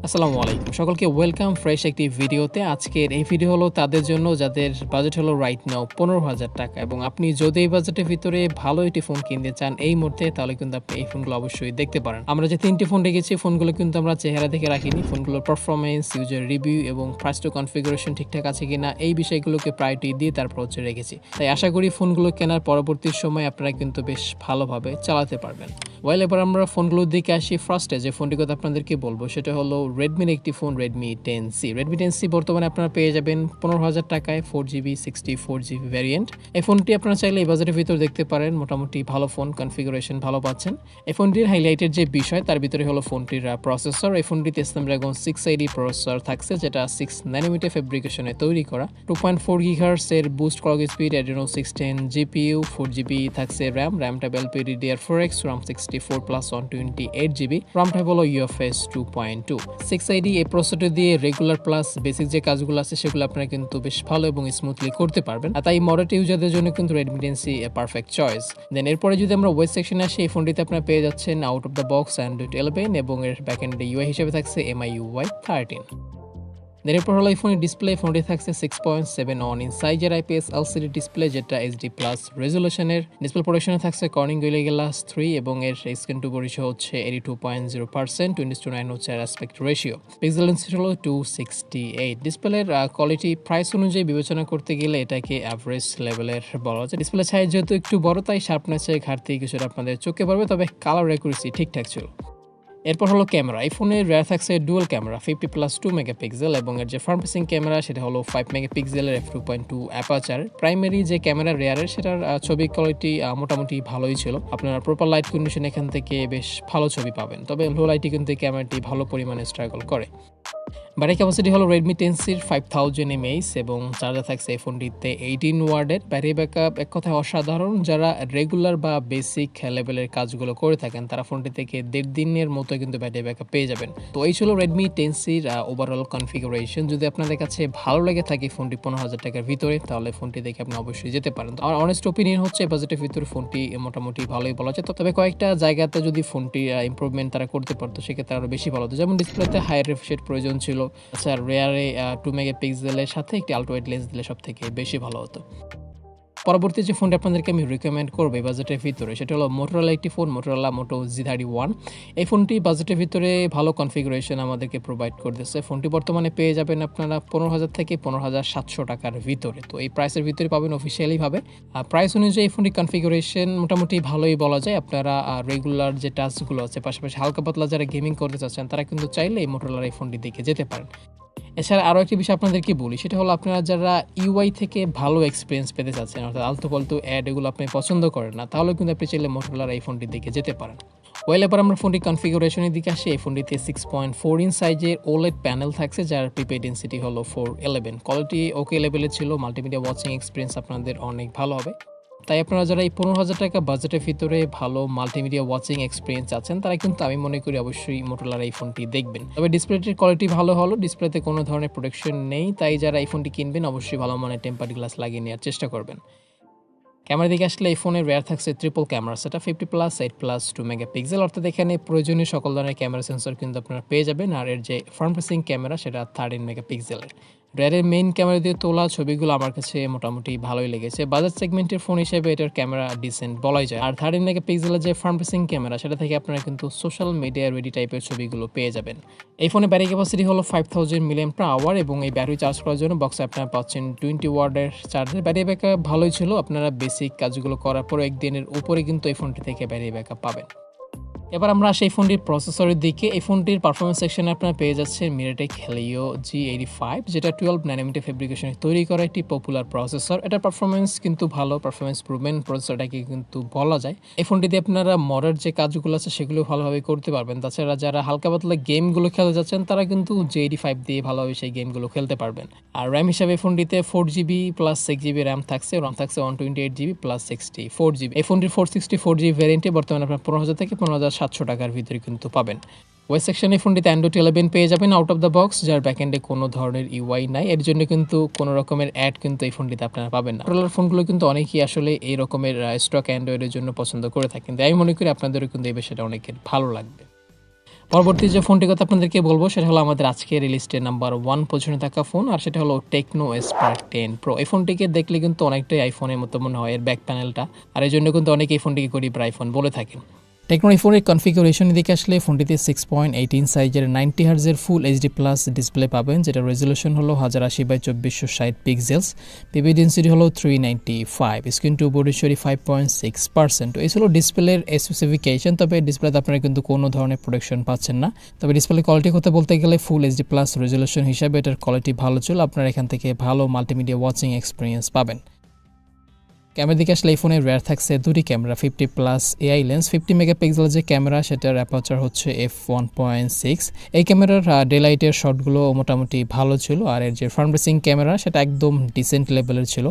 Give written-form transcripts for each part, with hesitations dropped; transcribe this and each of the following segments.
আসসালামু আলাইকুম সকলকে ওয়েলকাম ফ্রেশ একটি ভিডিওতে। আজকের এই ভিডিও হলো তাদের জন্য যাদের বাজেট হলো রাইট নাও 15,000 টাকা এবং আপনি যদি এই বাজেটের ভিতরে ভালো একটি ফোন কিনতে চান এই মুহূর্তে, তাহলে কিন্তু আপনি এই ফোনগুলো অবশ্যই দেখতে পারেন। আমরা যে 3টি ফোন রেখেছি, ফোনগুলো কিন্তু আমরা চেহারা দেখে রাখিনি। ফোনগুলোর পারফরমেন্স, ইউজার রিভিউ এবং ফার্স্ট টু কনফিগারেশন ঠিকঠাক আছে কিনা এই বিষয়গুলোকে প্রায়োরিটি দিয়ে তারপর রেখেছি। তাই আশা করি ফোনগুলো কেনার পরবর্তী সময় আপনারা কিন্তু বেশ ভালোভাবে চালাতে পারবেন। এবার আমরা ফোনগুলোর দিকে আসি। ফার্স্টে যে ফোনটির কথা আপনাদেরকে বলবো সেটা হলো রেডমির একটি phone, Redmi 10C। Redmi 10C বর্তমানে আপনারা পেয়ে যাবেন 15,000 টাকায় 4GB 64GB ভ্যারিয়েন্ট। এই ফোনটি আপনারা চাইলে এই বাজারের ভিতর দেখতে পারেন, মোটামুটি ভালো ফোন, কনফিগারেশন ভালো পাচ্ছেন। এই ফোনটির হাইলাইটের যে বিষয় তার ভিতরে হলো ফোনটির প্রসেসর। এই ফোনটিতে স্ন্যাপড্রাগন 680 প্রসেসর থাকছে, যেটা 6 ন্যানোমিটার ফেব্রিকেশনে তৈরি করা। 2.4 GHz এর boost clock speed, Adreno 610 GPU, 4GB থাকছে র্যামটা LPDDR4X, RAM 64 প্লাস 128GB, RAMটা হলো UFS 2.2। 680 এই প্রসেসর দিয়ে রেগুলার প্লাস বেসিক যে কাজগুলো আছে সেগুলো আপনারা কিন্তু বেশ ভালো এবং স্মুথলি করতে পারবেন। আর তাই মডারেট ইউজারদের জন্য কিন্তু রেডমি 10C পারফেক্ট চয়েস। দেন এরপরে যদি আমরা ওয়েব সেকশনে আসি, এই ফোনটিতে আপনারা পেয়ে যাচ্ছেন out of the box Android 11 এবং এর ব্যাকএন্ডে ইউআই হিসেবে থাকছে MIUI 13। এরপর হলো এই ফোনের ডিসপ্লে। ফোনটি থাকছে 6.7 ইঞ্চের IPS LCD ডিসপ্লে, যেটা HD প্লাস রেজুলেশনের। ডিসপ্লে প্রোটেকশনে থাকছে কর্নিং গোরিলা গ্লাস 3 এবং এর স্ক্রিন টু রেশিও হচ্ছে 82.0%, 20:9 হচ্ছে অ্যাসপেক্ট রেশিও। পিক্সেল ডেনসিটি হলো 268। ডিসপ্লের কোয়ালিটি প্রাইস অনুযায়ী বিবেচনা করতে গেলে এটাকে অ্যাভারেজ লেভেলের বলা যায়। ডিসপ্লে সাইজ যেহেতু একটু বড়, তাই শার্পনেসের ঘাটতি কিছুটা আপনাদের চোখে পড়বে, তবে কালার অ্যাকুরেসি ঠিকঠাক ছিল। এরপর হলো ক্যামেরা। এই ফোনের রেয়ার থাকছে ডুয়াল ক্যামেরা 50+2 মেগাপিক্সেল এবং এর যে ফ্রন্ট ফেসিং ক্যামেরা সেটা হলো 5 মেগাপিক্সেলের f2.2 অ্যাপারচার। প্রাইমারি যে ক্যামেরা রেয়ারের সেটার ছবি কোয়ালিটি মোটামুটি ভালোই ছিল। আপনারা প্রপার লাইট কন্ডিশন এখান থেকে বেশ ভালো ছবি পাবেন, তবে লো লাইটে কিন্তু ক্যামেরাটি ভালো পরিমাণে স্ট্রাগল করে। ব্যাটারি ক্যাপাসিটি হলো রেডমি 10Cর 5000 mAh এবং চার্জার থাকছে এই ফোনটিতে 18 ওয়াটের। ব্যাটারি ব্যাকআপ এক কথায় অসাধারণ। যারা রেগুলার বা বেসিক লেভেলের কাজগুলো করে থাকেন তারা ফোনটি থেকে 1.5 দিনের মতো কিন্তু ব্যাটারি ব্যাকআপ পেয়ে যাবেন। তো এই ছিল রেডমি 10Cর ওভারঅল কনফিগারেশন। যদি আপনাদের কাছে ভালো লেগে থাকে ফোনটি 15,000 টাকার ভিতরে, তাহলে ফোনটি দেখে আপনি অবশ্যই যেতে পারেন। আমার অনেস্ট ওপিনিয়ন হচ্ছে বাজেটের ভিতরে ফোনটি মোটামুটি ভালোই বলা যায়, তবে কয়েকটা জায়গাতে যদি ফোনটি ইমপ্রুভমেন্ট তারা করতে পারতো সেক্ষেত্রে আরও বেশি ভালো হতো। যেমন ডিসপ্লেতে হাই রিফ্রেশ প্রয়োজন ছিল। আচ্ছা, রেয়ারে 2 মেগাপিক্সেলের সাথে একটি আলট্রাওয়াইড লেন্স দিলে সব থেকে বেশি ভালো হতো। পরবর্তী যে ফোনটা আপনাদেরকে আমি রিকমেন্ড করবো এই বাজেটের ভিতরে সেটা হলো মোটোরোলা একটি ফোন, মোটোরোলা মোটো G31। এই ফোনটি বাজেটের ভিতরে ভালো কনফিগারেশন আমাদেরকে প্রোভাইড করতেছে। ফোনটি বর্তমানে পেয়ে যাবেন আপনারা 15,000 থেকে 15,700 টাকার ভিতরে। তো এই প্রাইসের ভিতরে পাবেন অফিসিয়ালিভাবে। প্রাইস অনুযায়ী এই ফোনটি কনফিগারেশন মোটামুটি ভালোই বলা যায়। আপনারা রেগুলার যে টাস্কগুলো আছে, পাশাপাশি হালকা পাতলা যারা গেমিং করতে চাচ্ছেন তারা কিন্তু চাইলে এই মোটোরোলার এই ফোনটি দেখে যেতে পারেন। এছাড়া আরও একটি বিষয় আপনাদেরকে বলি, সেটা হলো আপনারা যারা ইউআই থেকে ভালো এক্সপিরিয়েন্স পেতে চাচ্ছেন, অর্থাৎ আলতু ফালতু অ্যাড এগুলো আপনি পছন্দ করেন না, তাহলে কিন্তু আপনি চাইলে মোটোরোলার এই ফোনটির দিকে যেতে পারেন। এবার আমরা ফোনটি কনফিগারেশনের দিকে আসি। এই ফোনটিতে 6.4 ইঞ্চ সাইজের ওলেড প্যানেল থাকছে, যার প্রিপেড ডেনসিটি হলো 411। কোয়ালিটি ওকে লেভেলের ছিল। মাল্টিমিডিয়া ওয়াচিং এক্সপিরিয়েন্স আপনাদের অনেক ভালো হবে। তাই আপনারা যারা এই 15,000 টাকা বাজেটের ভিতরে ভালো মাল্টিমিডিয়া ওয়াচিং এক্সপিরিয়েন্স আছেন তারা কিন্তু আমি মনে করি অবশ্যই মোটোরোলার এই ফোনটি দেখবেন। তবে ডিসপ্লেটির কোয়ালিটি ভালো হলো, ডিসপ্লেতে কোনো ধরনের প্রোটেকশন নেই, তাই যারা এই ফোনটি কিনবেন অবশ্যই ভালো মানের টেম্পার গ্লাস লাগিয়ে নেওয়ার চেষ্টা করবেন। ক্যামেরা দিকে আসলে এই ফোনের রেয়ার থাকছে ট্রিপল ক্যামেরা সেটা 50+8+2 মেগাপিক্সেল, অর্থাৎ এখানে প্রয়োজনীয় সকল ধরনের ক্যামেরা সেন্সর কিন্তু আপনারা পেয়ে যাবেন। আর এর যে ফ্রন্ট ফেসিং ক্যামেরা সেটা 13 মেগাপিক্সেলের। রেয়ারের মেইন ক্যামেরা দিয়ে তোলা ছবিগুলো আমার কাছে মোটামুটি ভালোই লেগেছে। বাজার সেগমেন্টের ফোন হিসেবে এটার ক্যামেরা ডিসেন্ট বলাই যায়। আর 13 মেগাপিক্সেলের যে ফ্রন্ট ফেসিং ক্যামেরা সেটা থেকে আপনারা কিন্তু সোশ্যাল মিডিয়া রেডি টাইপের ছবিগুলো পেয়ে যাবেন। এই ফোনে ব্যাটারি ক্যাপাসিটি হলো 5000 mAh এবং এই ব্যাটারি চার্জ করার জন্য বক্সে আপনারা পাচ্ছেন 20 ওয়াটের চার্জার। ব্যাটারি ব্যাকআপ ভালোই ছিল। আপনারা বেসিক কাজগুলো করার পর একদিনের উপরে কিন্তু এই ফোনটি থেকে ব্যাটারি ব্যাকআপ পাবেন। এবার আমরা আসি এই ফোনটির প্রসেসরের দিকে। এই ফোনটির পারফরমেন্স সেকশনে আপনারা পেয়ে যাচ্ছেন মিডিয়াটেক হেলিও G85, যেটা 12 ন্যানোমিটার ফেব্রিকেশনে তৈরি করা একটি পপুলার প্রসেসর। এটার পারফরমেন্স কিন্তু ভালো, পারফরমেন্স প্রুভেন প্রসেসরটাকে কিন্তু বলা যায়। এই ফোনটি দিয়ে আপনারা মডার যে কাজগুলো আছে সেগুলো ভালোভাবে করতে পারবেন। তাছাড়া যারা হালকা পাতলা গেমগুলো খেলতে যাচ্ছেন তারা কিন্তু G85 দিয়ে ভালোভাবে সেই গেমগুলো খেলতে পারবেন। আর র্যাম হিসাবে ফোনটিতে 4GB প্লাস 6GB র্যাম থাকছে, ROM থাকছে 128GB প্লাস 64GB। এই ফোনটির 464GB ভ্যারিয়েন্টে বর্তমানে আপনার 15,000 থেকে 15,700 টাকার ভিতরে কিন্তু পাবেন। ওয়েব সেকশনে ফোনটিতে অ্যান্ড্রয়েড 11 পেয়ে যাবেন আউট অফ দ্য বক্স, যার ব্যাকএন্ডে কোনো ধরনের ইউআই নাই। এর জন্য কিন্তু কোনো রকমের অ্যাড কিন্তু এই ফোনটিতে আপনারা পাবেন না। মোটোরোলার ফোনগুলো কিন্তু অনেকেই আসলে এই রকমের স্টক অ্যান্ড্রয়েডের জন্য পছন্দ করে থাকেন। তাই আমি মনে করি আপনাদেরও কিন্তু এই বিষয়টা অনেকের ভালো লাগবে। পরবর্তী যে ফোনটির কথা আপনাদেরকে বলবো সেটা হলো আমাদের আজকের লিস্টে নাম্বার 1 পজিশনে থাকা ফোন, আর সেটা হলো টেকনো স্পার্ক 10 প্রো। এই ফোনটিকে দেখলে কিন্তু অনেকটাই আইফোনের মতো মনে হয় এর ব্যাক প্যানেলটা, আর এই জন্য কিন্তু অনেকে এই ফোনটিকে গরিব আইফোন বলে থাকেন। টেকনো এই ফোনের কনফিগারেশন দিকে আসলে ফোনটিতে 6.18 সাইজের 90 হার্জের ফুল এইচডি প্লাস ডিসপ্লে পাবেন, যেটা রেজলিউশন হলো 1080x2460 পিক্সেলস, পিপি ডেন্সিটি হলো 395, স্ক্রিন টু বডি রেশিও 5.6%। তো এই হলো ডিসপ্লের স্পেসিফিকেশন। তবে ডিসপ্লেতে আপনারা কিন্তু কোনো ধরনের প্রোটেকশন পাচ্ছেন না। তবে ডিসপ্লে কোয়ালিটি কথা বলতে গেলে ফুল এইচডি প্লাস রেজলিউশন হিসাবে এটার কোয়ালিটি ভালো ছিল, আপনারা এখান থেকে ভালো মাল্টিমিডিয়া ওয়াচিং এক্সপিরিয়েন্স পাবেন। ক্যামেরা দিকে আসলে এই ফোনে রেয়ার থাকছে দুটি ক্যামেরা, 50+ এআই লেন্স, 50 মেগাপিক্সেল যে ক্যামেরা সেটার অ্যাপারচার হচ্ছে f1.6। এই ক্যামেরার ডে লাইটের শটগুলো মোটামুটি ভালো ছিল, আর এর যে ফ্রন্ট ফেসিং ক্যামেরা সেটা একদম ডিসেন্ট লেভেলের ছিল।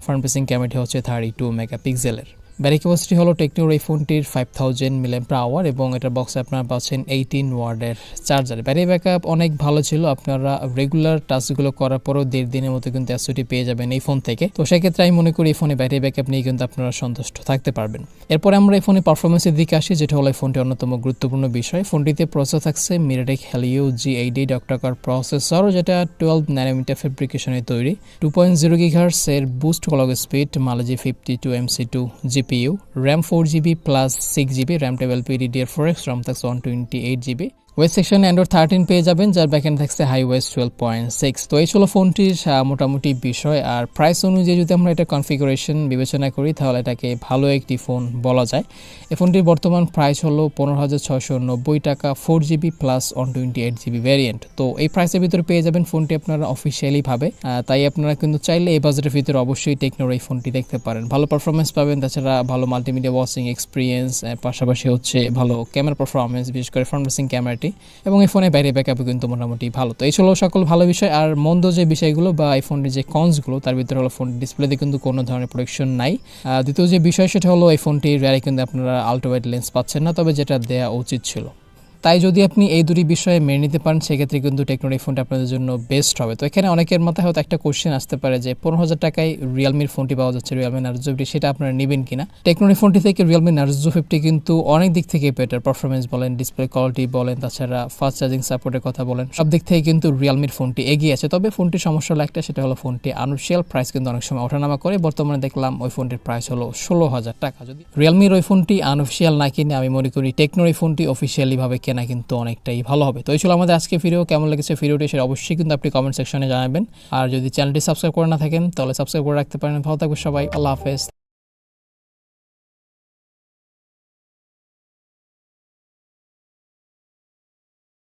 ফ্রন্ট ফেসিং ক্যামেরাটি হচ্ছে 32 মেগাপিক্সেলের। ব্যাটারি ক্যাপাসিটি হলো টেকনোর এই ফোনটির 5000 mAh এবং এটার বক্সে আপনারা পাচ্ছেন 18 ওয়াটের চার্জার। ব্যাটারি ব্যাকআপ অনেক ভালো ছিল, আপনারা রেগুলার টাস্কগুলো করার পরও 1.5 দিনের মতো কিন্তু এসওটি পেয়ে যাবেন এই ফোন থেকে। তো সেক্ষেত্রে আমি মনে করি এই ফোনে ব্যাটারি ব্যাকআপ নিয়ে কিন্তু আপনারা সন্তুষ্ট থাকতে পারবেন। এরপরে আমরা এই ফোনের পারফরমেন্সের দিকে আসি, যেটা হলো এই ফোনটির অন্যতম গুরুত্বপূর্ণ বিষয়। ফোনটিতে প্রসেসর থাকছে মিরাটেক হেলিও G88 অক্টাকোর প্রসেসর, যেটা 12 ন্যানোমিটার ফেব্রিকেশনে তৈরি। 2.0 GHz এর বুস্ট ক্লক স্পিড, মালজি 52MC2 GPU, RAM 4GB plus 6GB, RAM টেবিল DDR4X, ROM থাকছে 128GB। ওয়েস সেকশনে অ্যান্ড্রয়েড 13 পেয়ে যাবেন, যার ব্যাকএন্ড থাকছে হাইওয়েস 12.6। তো এই ছিল ফোনটির মোটামুটি বিষয়। আর প্রাইস অনুযায়ী যদি আমরা এটা কনফিগারেশন বিবেচনা করি তাহলে এটাকে ভালো একটি ফোন বলা যায়। এই ফোনটির বর্তমান প্রাইস হলো 15,690 টাকা, 4GB প্লাস 128GB ভ্যারিয়েন্ট। তো এই প্রাইসের ভিতরে পেয়ে যাবেন ফোনটি আপনারা অফিসিয়ালি ভাবে, তাই আপনারা কিন্তু চাইলে এই বাজেটের ভিতরে অবশ্যই টেকনোর এই ফোনটি দেখতে পারেন। ভালো পারফরমেন্স পাবেন, তাছাড়া ভালো মাল্টিমিডিয়া ওয়াচিং এক্সপিরিয়েন্স, পাশাপাশি হচ্ছে ভালো ক্যামেরা পারফরমেন্স, বিশেষ করে ফ্রন্ট ফেসিং ক্যামেরাটি, এবং এই ফোনে ব্যাটারি ব্যাকআপ কিন্তু মোটামুটি ভালো। তো এই ছিল সকল ভালো বিষয়। আর মন্দ যে বিষয়গুলো বা এই ফোনের যে কনসগুলো তার ভিতরে হলো ফোন ডিসপ্লেতে কিন্তু কোনো ধরনের প্রোটেকশন নাই। দ্বিতীয় যে বিষয় সেটা হলো এই ফোনটির রেয়ারে কিন্তু আপনারা আল্ট্রা ওয়াইড লেন্স পাচ্ছেন না, তবে যেটা দেওয়া উচিত ছিল। তাই যদি আপনি এই দুটি বিষয়ে মেনে নিতে পারেন সেক্ষেত্রে কিন্তু টেকনোর এই ফোনটা আপনাদের জন্য বেস্ট হবে। তো এখানে অনেকের মাথায় হয়তো একটা কোশ্চেন আসতে পারে যে 15,000 টাকায় রিয়েলমির ফোনটি পাওয়া যাচ্ছে, রিয়েলমি নার্জো 50, সেটা আপনারা নেবেন কিনা। টেকনোর এই ফোনটি থেকে রিয়েলমি নার্জো 50 কিন্তু অনেক দিক থেকে বেটার, পারফরমেন্স বলেন, ডিসপ্লে কোয়ালিটি বলেন, তাছাড়া ফাস্ট চার্জিং সাপোর্টের কথা বলেন, সব দিক থেকে কিন্তু রিয়েলমির ফোনটি এগিয়ে আছে। তবে ফোনটির সমস্যা হলো একটা, সেটা হলো ফোনটি আনঅফিশিয়াল প্রাইস কিন্তু অনেক সময় ওঠানামা করে। বর্তমানে দেখলাম ওই ফোনটির প্রাইস হলো 16,000 টাকা। যদি রিয়েলমির ওই ফোনটি আনঅফিশিয়াল না কিনে আমি মনে করি টেকনোর এই ফোনটি অফিসিয়ালি ভাবে কেনা কিন্তু অনেকটাই ভালো হবে। তো এই ছিল আমাদের আজকে ভিডিও। কেমন লেগেছে ভিডিওটি সেটা অবশ্যই কিন্তু আপনি কমেন্ট সেকশনে জানাবেন। আর যদি চ্যানেলটি সাবস্ক্রাইব করে না থাকেন তাহলে সাবস্ক্রাইব করে রাখতে পারেন। ভালো থাকবেন সবাই, আল্লাহ হাফেজ।